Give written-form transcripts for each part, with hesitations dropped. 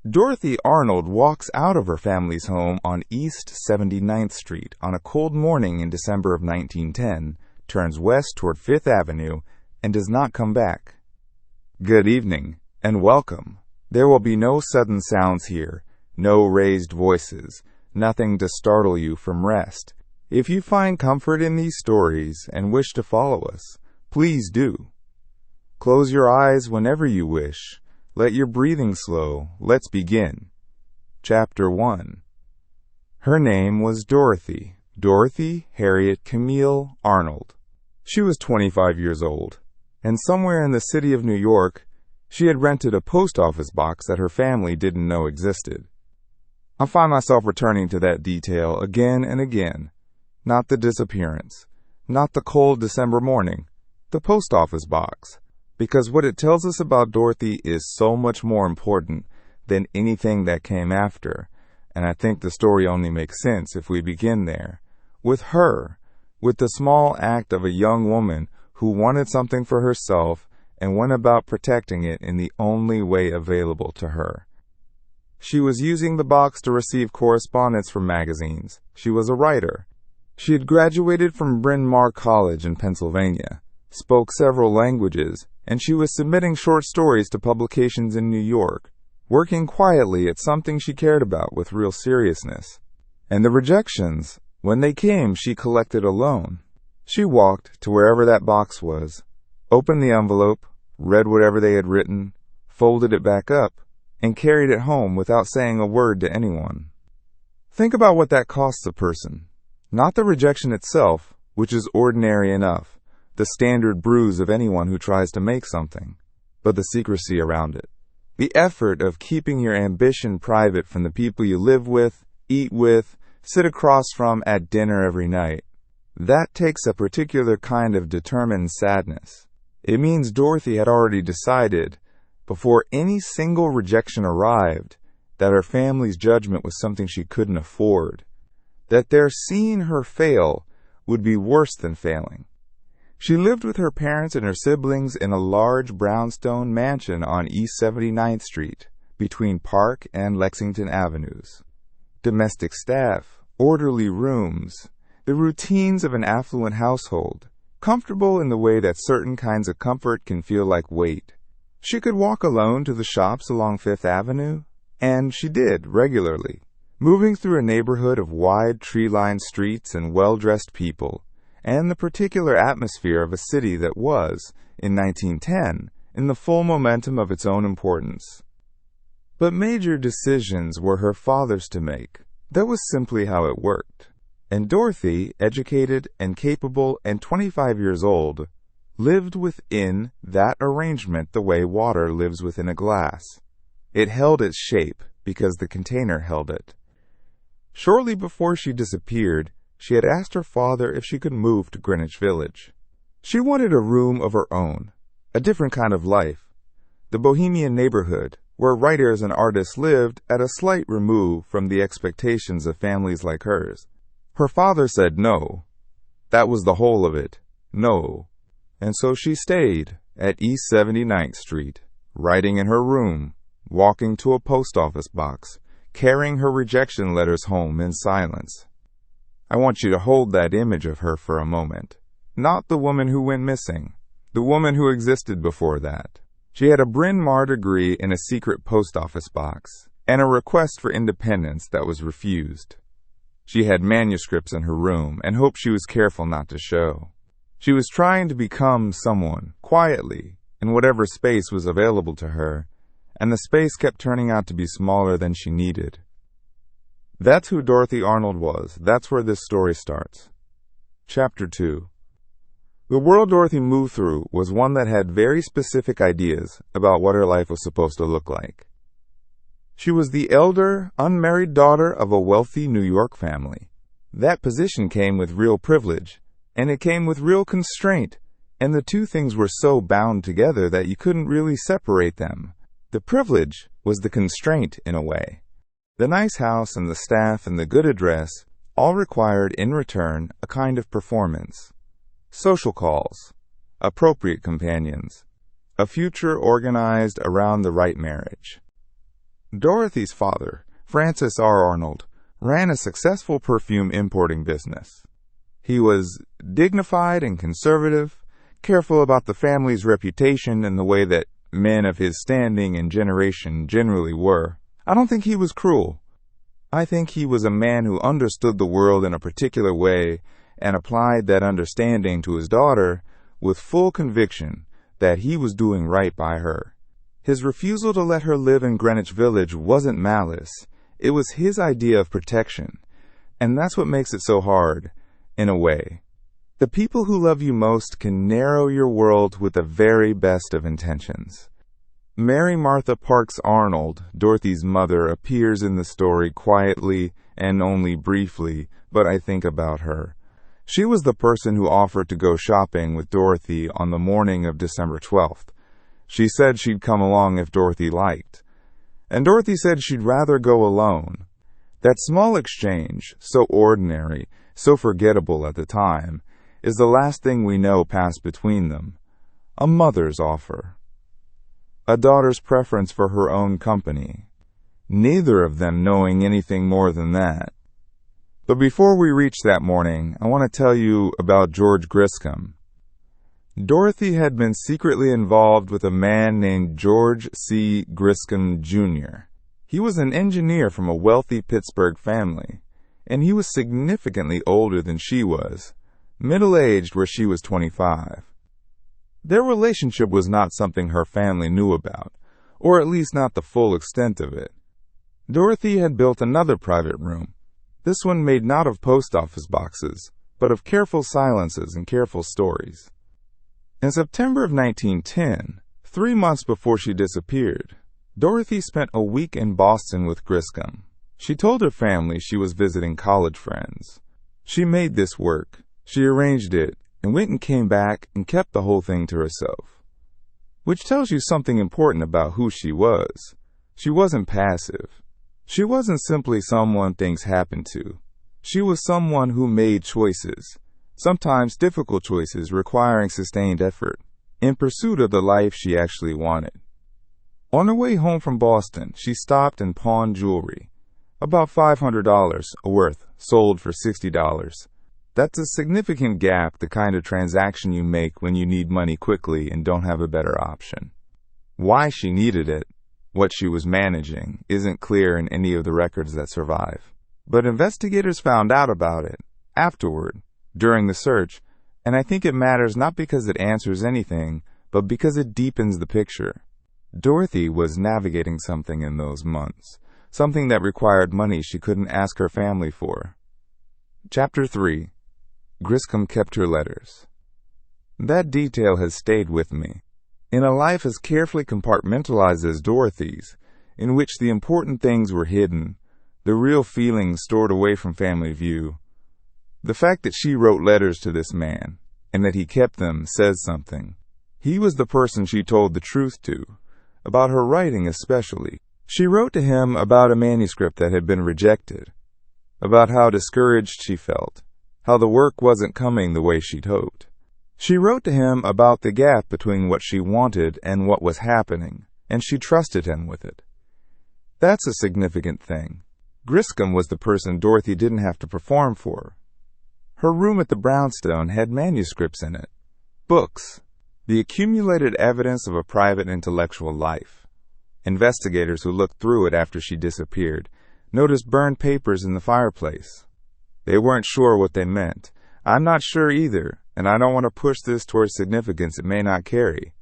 Dorothy Arnold walks out of her family's home on East 79th Street on a cold morning in December of 1910, turns west toward Fifth Avenue, and does not come back. Good evening, and welcome. There will be no sudden sounds here, no raised voices, nothing to startle you from rest. If you find comfort in these stories and wish to follow us, please do. Close your eyes whenever you wish. Let your breathing slow. Let's begin. Chapter 1. Her name was Dorothy Harriet Camille Arnold. She was 25 years old, and somewhere in the city of New York, she had rented a post office box that her family didn't know existed. I find myself returning to that detail again and again. Not the disappearance, not the cold December morning, the post office box. Because what it tells us about Dorothy is so much more important than anything that came after, and I think the story only makes sense if we begin there. With her, with the small act of a young woman who wanted something for herself and went about protecting it in the only way available to her. She was using the box to receive correspondence from magazines. She was a writer. She had graduated from Bryn Mawr College in Pennsylvania, spoke several languages, and she was submitting short stories to publications in New York, working quietly at something she cared about with real seriousness. And the rejections, when they came, she collected alone. She walked to wherever that box was, opened the envelope, read whatever they had written, folded it back up, and carried it home without saying a word to anyone. Think about what that costs a person. Not the rejection itself, which is ordinary enough, the standard bruise of anyone who tries to make something, but the secrecy around it. The effort of keeping your ambition private from the people you live with, eat with, sit across from at dinner every night. That takes a particular kind of determined sadness. It means Dorothy had already decided, before any single rejection arrived, that her family's judgment was something she couldn't afford, that their seeing her fail would be worse than failing. She lived with her parents and her siblings in a large brownstone mansion on East 79th Street, between Park and Lexington Avenues. Domestic staff, orderly rooms, the routines of an affluent household, comfortable in the way that certain kinds of comfort can feel like weight. She could walk alone to the shops along Fifth Avenue, and she did regularly, moving through a neighborhood of wide tree-lined streets and well-dressed people, and the particular atmosphere of a city that was, in 1910, in the full momentum of its own importance. But major decisions were her father's to make. That was simply how it worked. And Dorothy, educated and capable and 25 years old, lived within that arrangement the way water lives within a glass. It held its shape because the container held it. Shortly before she disappeared, she had asked her father if she could move to Greenwich Village. She wanted a room of her own, a different kind of life, the bohemian neighborhood where writers and artists lived at a slight remove from the expectations of families like hers. Her father said no. That was the whole of it, no. And so she stayed at East 79th Street, writing in her room, walking to a post office box, carrying her rejection letters home in silence. I want you to hold that image of her for a moment. Not the woman who went missing, the woman who existed before that. She had a Bryn Mawr degree in a secret post office box, and a request for independence that was refused. She had manuscripts in her room and hoped she was careful not to show. She was trying to become someone, quietly, in whatever space was available to her, and the space kept turning out to be smaller than she needed. That's who Dorothy Arnold was. That's where this story starts. Chapter 2. The world Dorothy moved through was one that had very specific ideas about what her life was supposed to look like. She was the elder, unmarried daughter of a wealthy New York family. That position came with real privilege, and it came with real constraint, and the two things were so bound together that you couldn't really separate them. The privilege was the constraint in a way. The nice house and the staff and the good address all required in return a kind of performance. Social calls, appropriate companions, a future organized around the right marriage. Dorothy's father, Francis R. Arnold, ran a successful perfume importing business. He was dignified and conservative, careful about the family's reputation in the way that men of his standing and generation generally were. I don't think he was cruel. I think he was a man who understood the world in a particular way and applied that understanding to his daughter with full conviction that he was doing right by her. His refusal to let her live in Greenwich Village wasn't malice. It was his idea of protection. And that's what makes it so hard, in a way. The people who love you most can narrow your world with the very best of intentions. Mary Martha Parks Arnold, Dorothy's mother, appears in the story quietly and only briefly, but I think about her. She was the person who offered to go shopping with Dorothy on the morning of December 12th. She said she'd come along if Dorothy liked. And Dorothy said she'd rather go alone. That small exchange, so ordinary, so forgettable at the time, is the last thing we know passed between them. A mother's offer. A daughter's preference for her own company. Neither of them knowing anything more than that. But before we reach that morning, I want to tell you about George Griscom. Dorothy had been secretly involved with a man named George C. Griscom, Jr. He was an engineer from a wealthy Pittsburgh family, and he was significantly older than she was, middle-aged where she was 25. Their relationship was not something her family knew about, or at least not the full extent of it. Dorothy had built another private room, this one made not of post office boxes, but of careful silences and careful stories. In September of 1910, 3 months before she disappeared, Dorothy spent a week in Boston with Griscom. She told her family she was visiting college friends. She made this work. She arranged it and went and came back and kept the whole thing to herself. Which tells you something important about who she was. She wasn't passive. She wasn't simply someone things happened to. She was someone who made choices, sometimes difficult choices requiring sustained effort, in pursuit of the life she actually wanted. On her way home from Boston, she stopped and pawned jewelry. About $500 worth, sold for $60. That's a significant gap, the kind of transaction you make when you need money quickly and don't have a better option. Why she needed it, what she was managing, isn't clear in any of the records that survive. But investigators found out about it afterward, during the search, and I think it matters not because it answers anything, but because it deepens the picture. Dorothy was navigating something in those months, something that required money she couldn't ask her family for. Chapter 3. Griscom kept her letters. That detail has stayed with me. In a life as carefully compartmentalized as Dorothy's, in which the important things were hidden, the real feelings stored away from family view, the fact that she wrote letters to this man, and that he kept them, says something. He was the person she told the truth to, about her writing especially. She wrote to him about a manuscript that had been rejected, about how discouraged she felt, how the work wasn't coming the way she'd hoped. She wrote to him about the gap between what she wanted and what was happening, and she trusted him with it. That's a significant thing. Griscom was the person Dorothy didn't have to perform for. Her room at the brownstone had manuscripts in it, books, the accumulated evidence of a private intellectual life. Investigators who looked through it after she disappeared noticed burned papers in the fireplace. They weren't sure what they meant. I'm not sure either, and I don't want to push this towards significance it may not carry.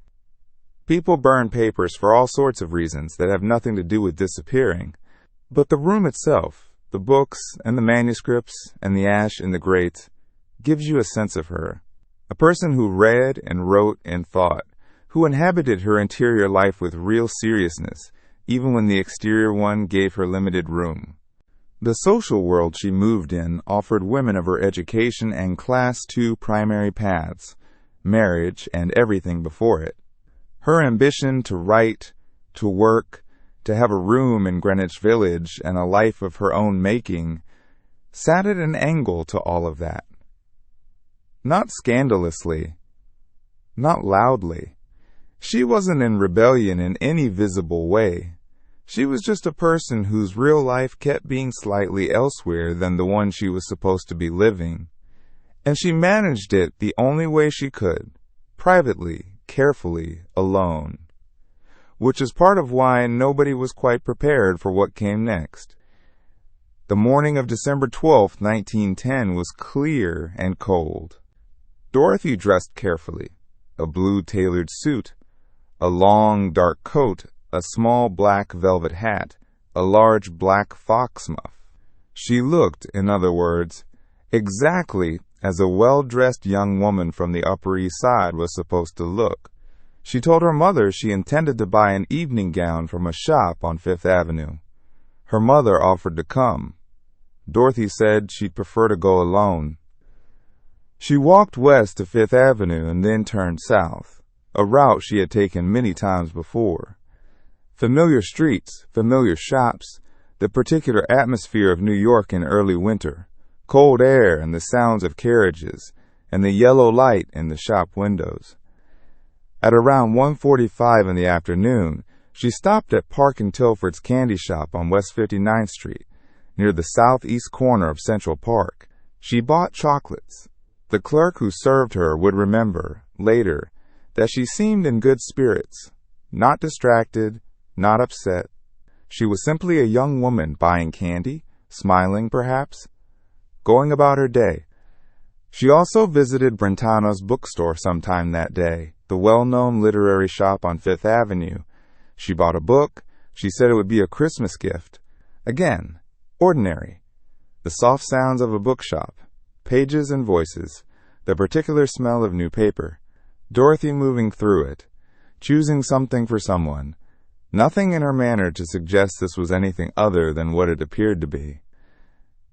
People burn papers for all sorts of reasons that have nothing to do with disappearing, but the room itself, the books and the manuscripts and the ash in the grate, gives you a sense of her. A person who read and wrote and thought, who inhabited her interior life with real seriousness, even when the exterior one gave her limited room. The social world she moved in offered women of her education and Class II primary paths, marriage and everything before it. Her ambition to write, to work, to have a room in Greenwich Village and a life of her own making, sat at an angle to all of that. Not scandalously, not loudly. She wasn't in rebellion in any visible way. She was just a person whose real life kept being slightly elsewhere than the one she was supposed to be living. And she managed it the only way she could, privately, carefully, alone. Which is part of why nobody was quite prepared for what came next. The morning of December 12, 1910 was clear and cold. Dorothy dressed carefully. A blue tailored suit, a long dark coat, a small black velvet hat, a large black fox muff. She looked, in other words, exactly as a well-dressed young woman from the Upper East Side was supposed to look. She told her mother she intended to buy an evening gown from a shop on Fifth Avenue. Her mother offered to come. Dorothy said she'd prefer to go alone. She walked west to Fifth Avenue and then turned south, a route she had taken many times before. Familiar streets, familiar shops, the particular atmosphere of New York in early winter, cold air and the sounds of carriages, and the yellow light in the shop windows. At around 1:45 in the afternoon, she stopped at Park and Tilford's candy shop on West 59th Street, near the southeast corner of Central Park. She bought chocolates. The clerk who served her would remember, later, that she seemed in good spirits, not distracted, not upset. She was simply a young woman buying candy, smiling perhaps, going about her day. She also visited Brentano's bookstore sometime that day, the well-known literary shop on Fifth Avenue. She bought a book. She said it would be a Christmas gift. Again, ordinary. The soft sounds of a bookshop, pages and voices, the particular smell of new paper, Dorothy moving through it, choosing something for someone. Nothing in her manner to suggest this was anything other than what it appeared to be.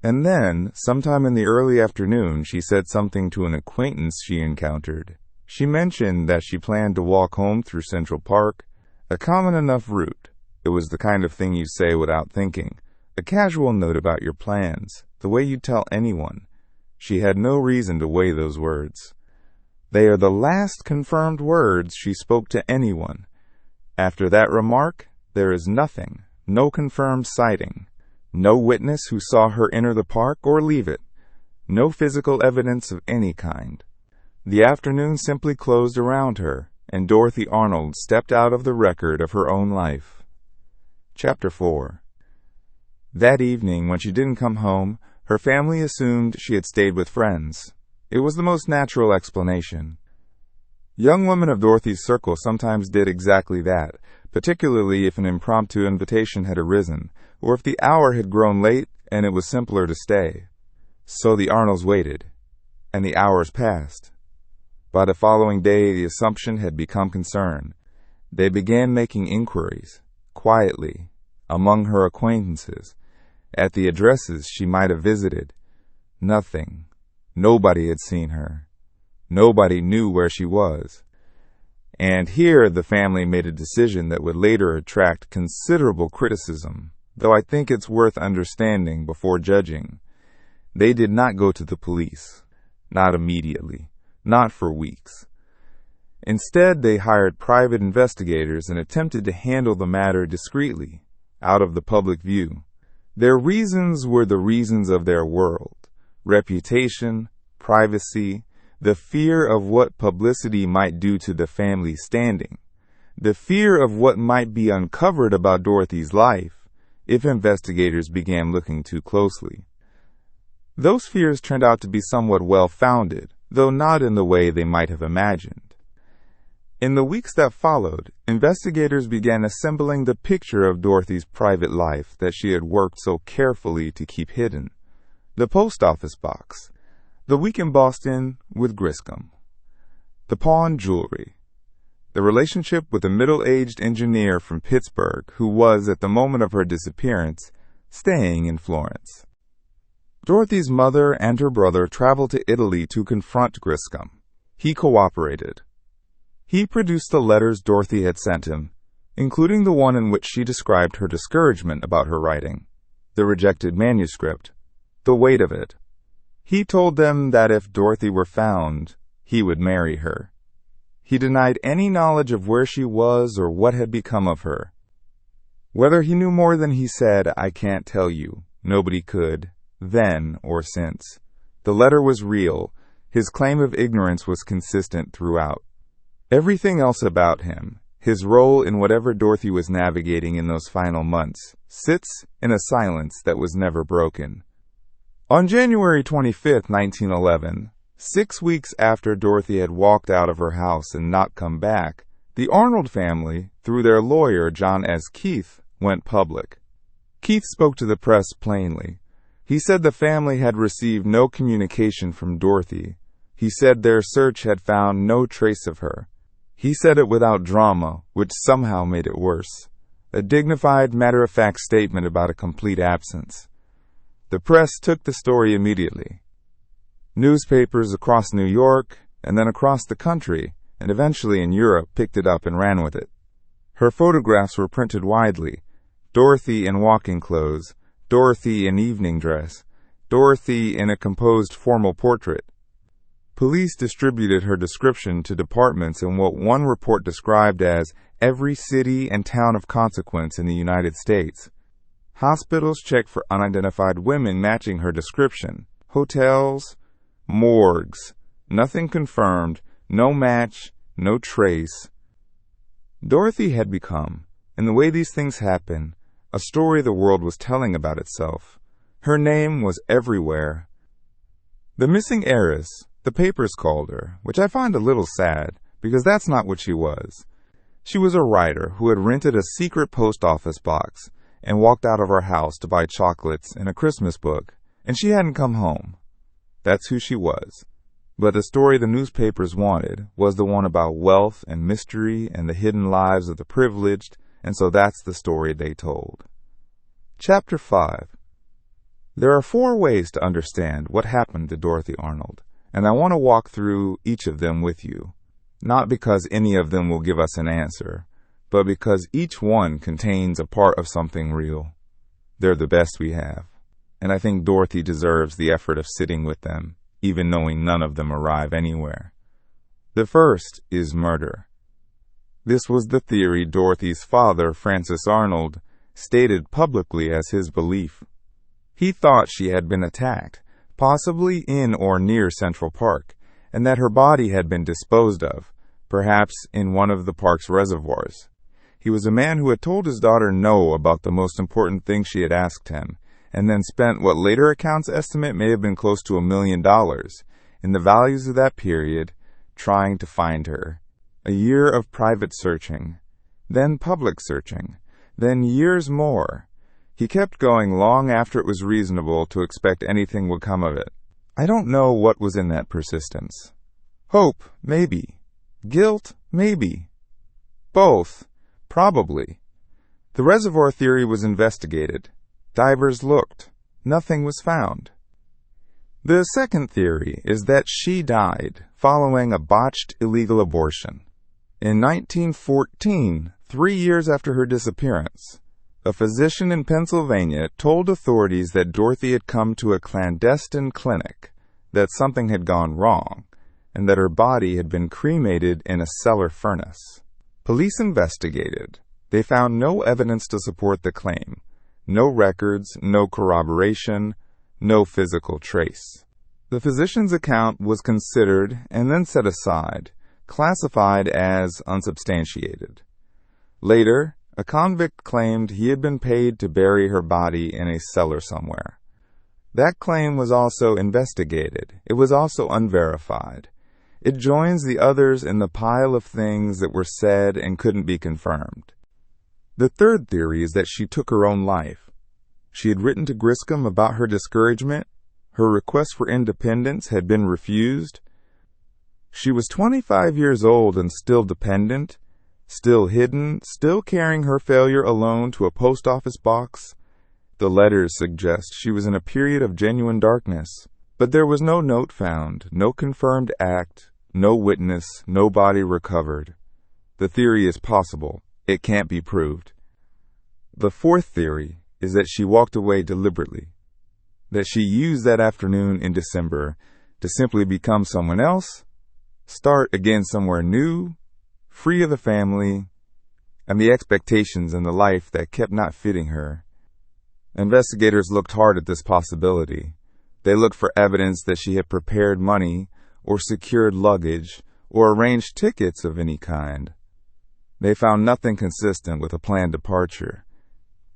And then, sometime in the early afternoon, she said something to an acquaintance she encountered. She mentioned that she planned to walk home through Central Park, a common enough route. It was the kind of thing you say without thinking, a casual note about your plans, the way you tell anyone. She had no reason to weigh those words. They are the last confirmed words she spoke to anyone. After that remark, there is nothing, no confirmed sighting, no witness who saw her enter the park or leave it, no physical evidence of any kind. The afternoon simply closed around her, and Dorothy Arnold stepped out of the record of her own life. Chapter 4. That evening, when she didn't come home, her family assumed she had stayed with friends. It was the most natural explanation. Young women of Dorothy's circle sometimes did exactly that, particularly if an impromptu invitation had arisen, or if the hour had grown late and it was simpler to stay. So the Arnolds waited, and the hours passed. By the following day, the assumption had become concern. They began making inquiries, quietly, among her acquaintances, at the addresses she might have visited. Nothing. Nobody had seen her. Nobody knew where she was. And here the family made a decision that would later attract considerable criticism, though I think it's worth understanding before judging. They did not go to the police. Not immediately. Not for weeks. Instead, they hired private investigators and attempted to handle the matter discreetly, out of the public view. Their reasons were the reasons of their world: reputation, privacy, the fear of what publicity might do to the family's standing, the fear of what might be uncovered about Dorothy's life if investigators began looking too closely. Those fears turned out to be somewhat well-founded, though not in the way they might have imagined. In the weeks that followed, investigators began assembling the picture of Dorothy's private life that she had worked so carefully to keep hidden. The post office box, the week in Boston with Griscom, the pawned jewelry, the relationship with a middle-aged engineer from Pittsburgh who was, at the moment of her disappearance, staying in Florence. Dorothy's mother and her brother traveled to Italy to confront Griscom. He cooperated. He produced the letters Dorothy had sent him, including the one in which she described her discouragement about her writing, the rejected manuscript, the weight of it. He told them that if Dorothy were found, he would marry her. He denied any knowledge of where she was or what had become of her. Whether he knew more than he said, I can't tell you. Nobody could, then or since. The letter was real. His claim of ignorance was consistent throughout. Everything else about him, his role in whatever Dorothy was navigating in those final months, sits in a silence that was never broken. On January 25, 1911, 6 weeks after Dorothy had walked out of her house and not come back, the Arnold family, through their lawyer John S. Keith, went public. Keith spoke to the press plainly. He said the family had received no communication from Dorothy. He said their search had found no trace of her. He said it without drama, which somehow made it worse. A dignified, matter-of-fact statement about a complete absence. The press took the story immediately. Newspapers across New York, and then across the country, and eventually in Europe, picked it up and ran with it. Her photographs were printed widely. Dorothy in walking clothes, Dorothy in evening dress, Dorothy in a composed formal portrait. Police distributed her description to departments in what one report described as every city and town of consequence in the United States. Hospitals checked for unidentified women matching her description. Hotels, morgues, nothing confirmed, no match, no trace. Dorothy had become, in the way these things happen, a story the world was telling about itself. Her name was everywhere. The missing heiress, the papers called her, which I find a little sad, because that's not what she was. She was a writer who had rented a secret post office box and walked out of her house to buy chocolates and a Christmas book, and she hadn't come home. That's who she was. But the story the newspapers wanted was the one about wealth and mystery and the hidden lives of the privileged, and so that's the story they told. Chapter 5. There are 4 ways to understand what happened to Dorothy Arnold, and I want to walk through each of them with you, not because any of them will give us an answer, but because each one contains a part of something real. They're the best we have, and I think Dorothy deserves the effort of sitting with them, even knowing none of them arrive anywhere. The first is murder. This was the theory Dorothy's father, Francis Arnold, stated publicly as his belief. He thought she had been attacked, possibly in or near Central Park, and that her body had been disposed of, perhaps in one of the park's reservoirs. He was a man who had told his daughter no about the most important thing she had asked him, and then spent what later accounts estimate may have been close to $1 million in the values of that period, trying to find her. A year of private searching, then public searching, then years more. He kept going long after it was reasonable to expect anything would come of it. I don't know what was in that persistence. Hope, maybe. Guilt, maybe. Both, probably. The reservoir theory was investigated. Divers looked. Nothing was found. The second theory is that she died following a botched illegal abortion. In 1914, 3 years after her disappearance, a physician in Pennsylvania told authorities that Dorothy had come to a clandestine clinic, that something had gone wrong, and that her body had been cremated in a cellar furnace. Police investigated. They found no evidence to support the claim. No records, no corroboration, no physical trace. The physician's account was considered and then set aside, classified as unsubstantiated. Later, a convict claimed he had been paid to bury her body in a cellar somewhere. That claim was also investigated. It was also unverified. It joins the others in the pile of things that were said and couldn't be confirmed. The third theory is that she took her own life. She had written to Griscom about her discouragement. Her request for independence had been refused. She was 25 years old and still dependent, still hidden, still carrying her failure alone to a post office box. The letters suggest she was in a period of genuine darkness, but there was no note found, no confirmed act, no witness, no body recovered. The theory is possible. It can't be proved. The fourth theory is that she walked away deliberately, that she used that afternoon in December to simply become someone else, start again somewhere new, free of the family, and the expectations in the life that kept not fitting her. Investigators looked hard at this possibility. They looked for evidence that she had prepared money or secured luggage or arranged tickets of any kind. They found nothing consistent with a planned departure,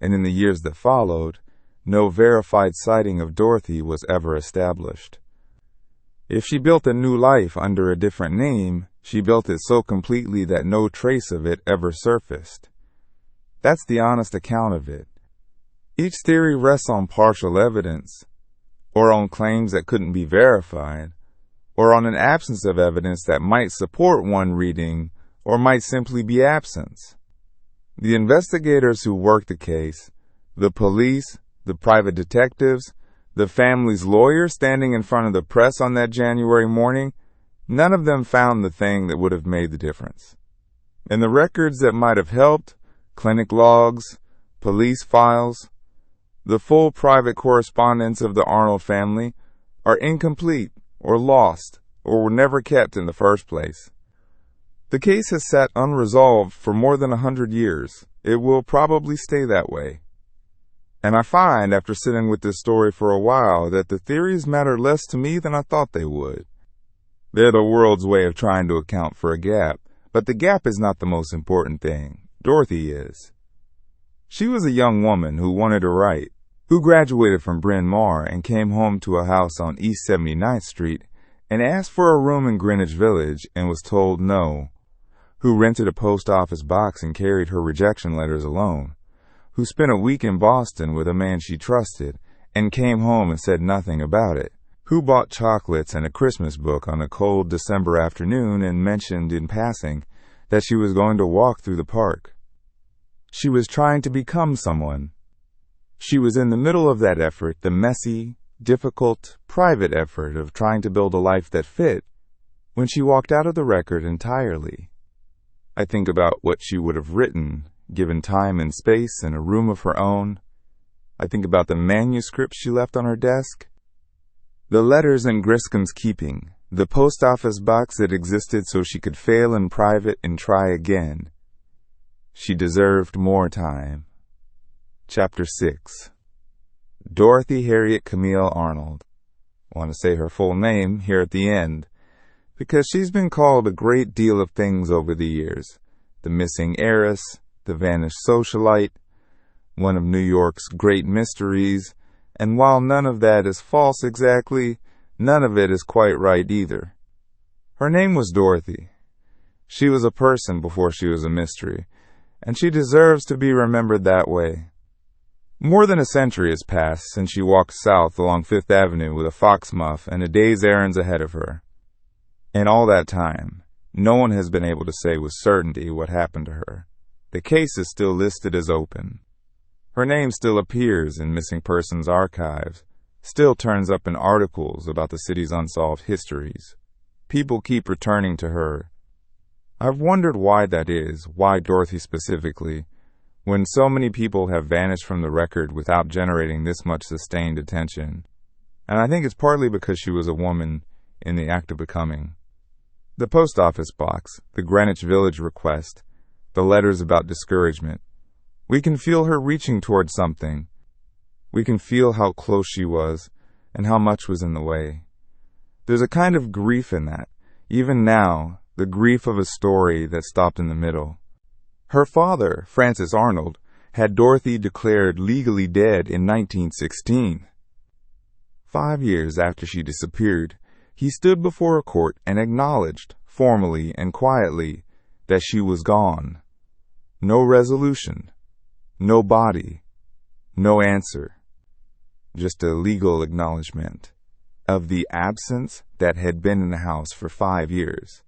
and in the years that followed, no verified sighting of Dorothy was ever established. If she built a new life under a different name, she built it so completely that no trace of it ever surfaced. That's the honest account of it. Each theory rests on partial evidence, or on claims that couldn't be verified, or on an absence of evidence that might support one reading or might simply be absence. The investigators who worked the case, the police, the private detectives, the family's lawyers standing in front of the press on that January morning, none of them found the thing that would have made the difference. And the records that might have helped, clinic logs, police files, the full private correspondence of the Arnold family, are incomplete or lost or were never kept in the first place. The case has sat unresolved for more than 100 years. It will probably stay that way. And I find, after sitting with this story for a while, that the theories matter less to me than I thought they would. They're the world's way of trying to account for a gap, but the gap is not the most important thing. Dorothy is. She was a young woman who wanted to write, who graduated from Bryn Mawr and came home to a house on East 79th Street and asked for a room in Greenwich Village and was told no, who rented a post office box and carried her rejection letters alone, who spent a week in Boston with a man she trusted and came home and said nothing about it, who bought chocolates and a Christmas book on a cold December afternoon and mentioned in passing that she was going to walk through the park. She was trying to become someone. She was in the middle of that effort, the messy, difficult, private effort of trying to build a life that fit, when she walked out of the record entirely. I think about what she would have written, given time and space and a room of her own. I think about the manuscript she left on her desk, the letters in Griscom's keeping, the post office box that existed so she could fail in private and try again. She deserved more time. Chapter 6. Dorothy Harriet Camille Arnold. I want to say her full name here at the end, because she's been called a great deal of things over the years. The missing heiress, the vanished socialite, one of New York's great mysteries, and while none of that is false exactly, none of it is quite right either. Her name was Dorothy. She was a person before she was a mystery, and she deserves to be remembered that way. More than a century has passed since she walked south along Fifth Avenue with a fox muff and a day's errands ahead of her. In all that time, no one has been able to say with certainty what happened to her. The case is still listed as open. Her name still appears in missing persons archives, still turns up in articles about the city's unsolved histories. People keep returning to her. I've wondered why that is, why Dorothy specifically, when so many people have vanished from the record without generating this much sustained attention. And I think it's partly because she was a woman in the act of becoming. The post office box, the Greenwich Village request, the letters about discouragement. We can feel her reaching toward something. We can feel how close she was and how much was in the way. There's a kind of grief in that, even now, the grief of a story that stopped in the middle. Her father, Francis Arnold, had Dorothy declared legally dead in 1916. 5 years after she disappeared, he stood before a court and acknowledged, formally and quietly, that she was gone. No resolution, no body, no answer. Just a legal acknowledgement of the absence that had been in the house for 5 years.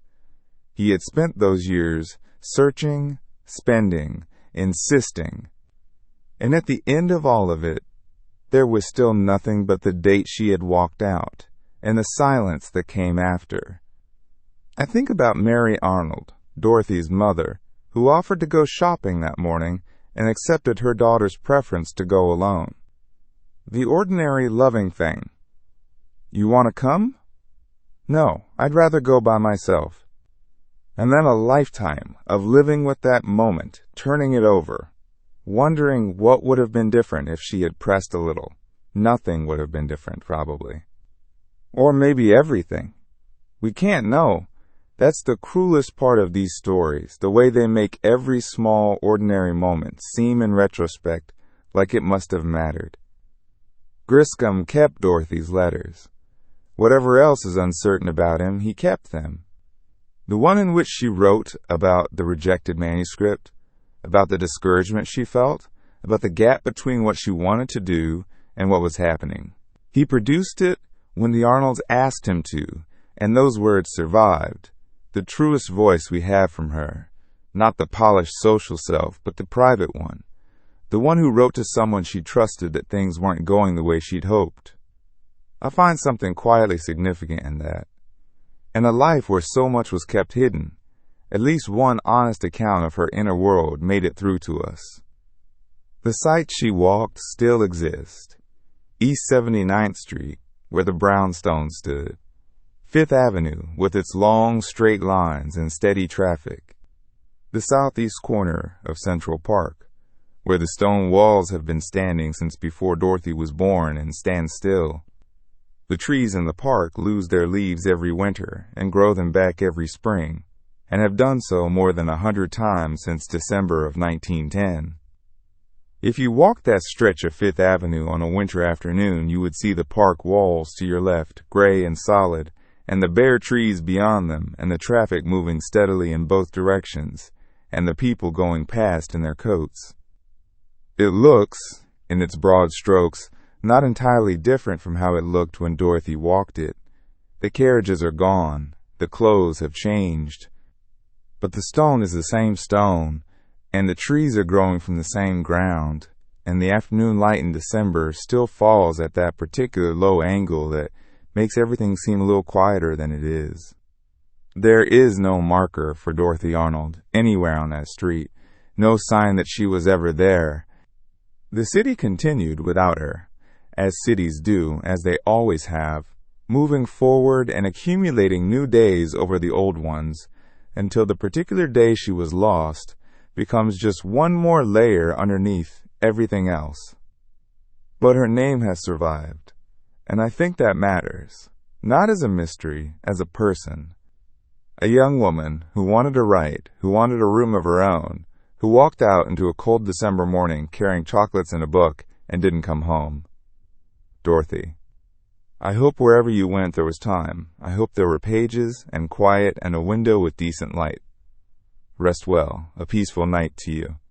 He had spent those years searching, spending, insisting. And at the end of all of it, there was still nothing but the date she had walked out and the silence that came after. I think about Mary Arnold, Dorothy's mother, who offered to go shopping that morning and accepted her daughter's preference to go alone. The ordinary loving thing. You want to come? No, I'd rather go by myself. And then a lifetime of living with that moment, turning it over, wondering what would have been different if she had pressed a little. Nothing would have been different, probably. Or maybe everything. We can't know. That's the cruelest part of these stories, the way they make every small, ordinary moment seem in retrospect like it must have mattered. Griscom kept Dorothy's letters. Whatever else is uncertain about him, he kept them. The one in which she wrote about the rejected manuscript, about the discouragement she felt, about the gap between what she wanted to do and what was happening. He produced it when the Arnolds asked him to, and those words survived. The truest voice we have from her, not the polished social self, but the private one. The one who wrote to someone she trusted that things weren't going the way she'd hoped. I find something quietly significant in that. In a life where so much was kept hidden, at least one honest account of her inner world made it through to us. The site she walked still exists. East 79th Street, where the brownstone stood. Fifth Avenue, with its long, straight lines and steady traffic. The southeast corner of Central Park, where the stone walls have been standing since before Dorothy was born and stand still. The trees in the park lose their leaves every winter and grow them back every spring, and have done so more than 100 times since December of 1910. If you walked that stretch of Fifth Avenue on a winter afternoon, you would see the park walls to your left, gray and solid, and the bare trees beyond them, and the traffic moving steadily in both directions, and the people going past in their coats. It looks, in its broad strokes, not entirely different from how it looked when Dorothy walked it. The carriages are gone, the clothes have changed, but the stone is the same stone, and the trees are growing from the same ground, and the afternoon light in December still falls at that particular low angle that makes everything seem a little quieter than it is. There is no marker for Dorothy Arnold anywhere on that street, no sign that she was ever there. The city continued without her, as cities do, as they always have, moving forward and accumulating new days over the old ones, until the particular day she was lost becomes just one more layer underneath everything else. But her name has survived, and I think that matters, not as a mystery, as a person. A young woman who wanted to write, who wanted a room of her own, who walked out into a cold December morning carrying chocolates and a book and didn't come home. Dorothy, I hope wherever you went there was time. I hope there were pages and quiet and a window with decent light. Rest well. A peaceful night to you.